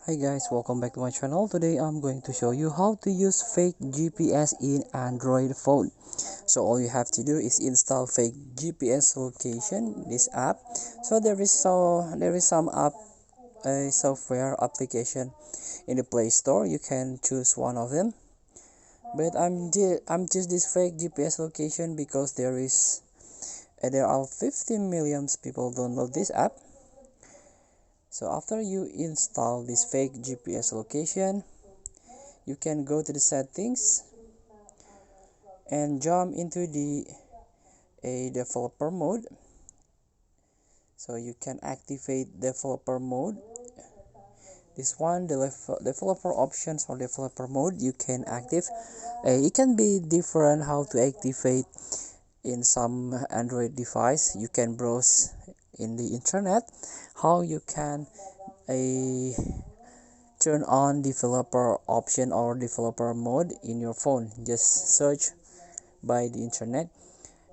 Hi guys, welcome back to my channel. Today I'm going to show you how to use fake GPS in Android phone. So all you have to do is install fake GPS location, this app. So there is some app, a software application in the Play Store. You can choose one of them. But I'm just this fake GPS location because there are 50 million people download this app. So after you install this fake GPS location, you can go to the settings and jump into the a developer mode. So you can activate developer mode. This one, the developer options or developer mode, you can active. It can be different how to activate in some Android device. You can browse in the internet how you can a turn on developer option or developer mode in your phone. Just search by the internet,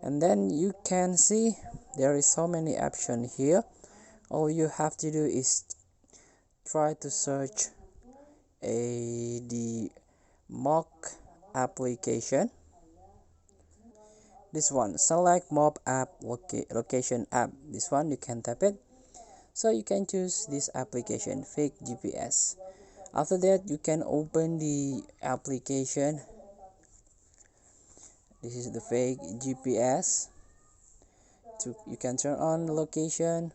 and then you can see there is so many options here. All you have to do is try to search the mock application. This one, select mob app location app. This one you can tap it, so you can choose this application fake GPS. After that, you can open the application. This is the fake GPS. You can turn on the location,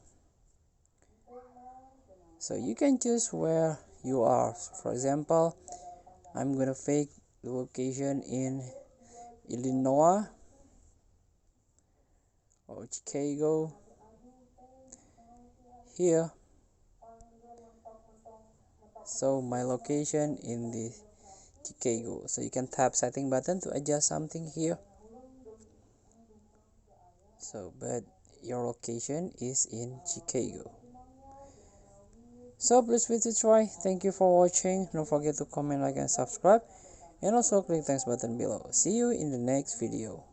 so you can choose where you are. For example, I'm gonna fake the location in Illinois or Chicago here. So my location in the Chicago, so you can tap setting button to adjust something here. So but your location is in Chicago, so please wait to try. Thank you for watching. Don't forget to comment, like, and subscribe, and also click thanks button below. See you in the next video.